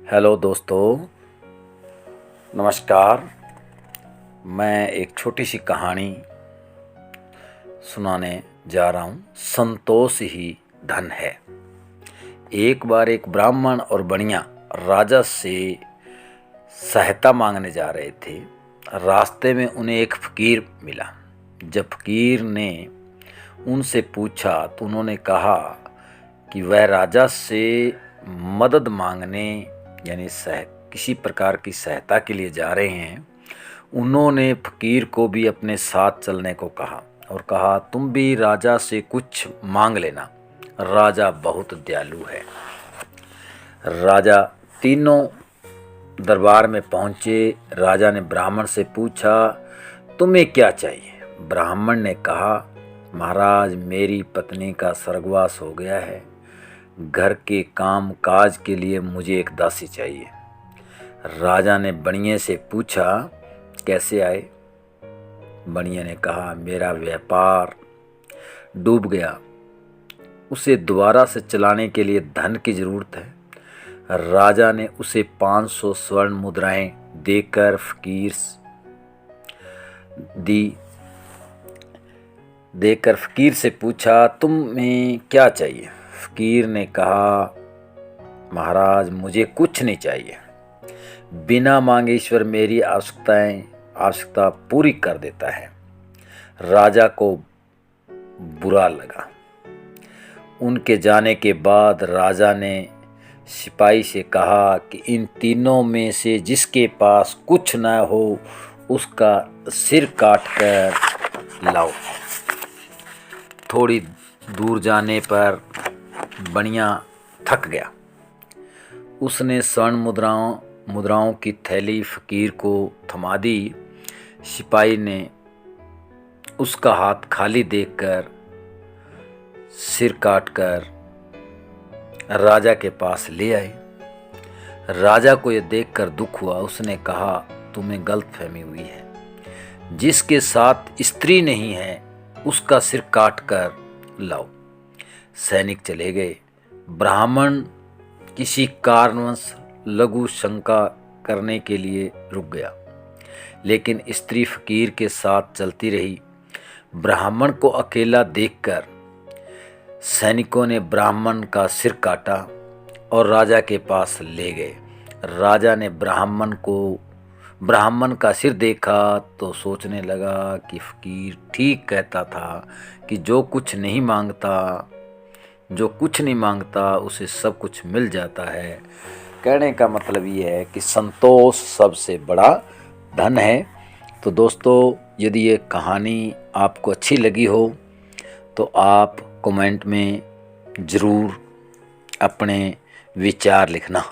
Hello दोस्तों, नमस्कार। मैं एक छोटी सी कहानी सुनाने जा रहा हूँ। संतोष ही धन है। एक बार एक ब्राह्मण और बनिया राजा से सहायता मांगने जा रहे थे। रास्ते में उन्हें एक फकीर मिला। जब फकीर ने उनसे पूछा तो उन्होंने कहा कि वह राजा से मदद मांगने यानी किसी प्रकार की सहायता के लिए जा रहे हैं। उन्होंने फकीर को भी अपने साथ चलने को कहा और कहा, तुम भी राजा से कुछ मांग लेना, राजा बहुत दयालु है। राजा तीनों दरबार में पहुँचे। राजा ने ब्राह्मण से पूछा, तुम्हें क्या चाहिए? ब्राह्मण ने कहा, महाराज, मेरी पत्नी का स्वर्गवास हो गया है। घर के काम काज के लिए मुझे एक दासी चाहिए। राजा ने बनिए से पूछा, कैसे आए? बनिए ने कहा, मेरा व्यापार डूब गया, उसे दोबारा से चलाने के लिए धन की जरूरत है। राजा ने उसे 500 स्वर्ण मुद्राएं देकर फकीर से पूछा, तुम्हें क्या चाहिए? फकीर ने कहा, महाराज, मुझे कुछ नहीं चाहिए। बिना मांगे ईश्वर मेरी आवश्यकता पूरी कर देता है। राजा को बुरा लगा। उनके जाने के बाद राजा ने सिपाही से कहा कि इन तीनों में से जिसके पास कुछ न हो उसका सिर काट कर लाओ। थोड़ी दूर जाने पर बनिया थक गया। उसने स्वर्ण मुद्राओं की थैली फकीर को थमा दी। सिपाही ने उसका हाथ खाली देखकर सिर काटकर राजा के पास ले आए। राजा को यह देखकर दुख हुआ। उसने कहा, तुम्हें गलतफहमी हुई है। जिसके साथ स्त्री नहीं है उसका सिर काट कर लाओ। सैनिक चले गए। ब्राह्मण किसी कारणवश लघु शंका करने के लिए रुक गया, लेकिन स्त्री फकीर के साथ चलती रही। ब्राह्मण को अकेला देखकर सैनिकों ने ब्राह्मण का सिर काटा और राजा के पास ले गए। राजा ने ब्राह्मण का सिर देखा तो सोचने लगा कि फकीर ठीक कहता था कि जो कुछ नहीं मांगता उसे सब कुछ मिल जाता है। कहने का मतलब ये है कि संतोष सबसे बड़ा धन है। तो दोस्तों, यदि ये कहानी आपको अच्छी लगी हो तो आप कमेंट में ज़रूर अपने विचार लिखना।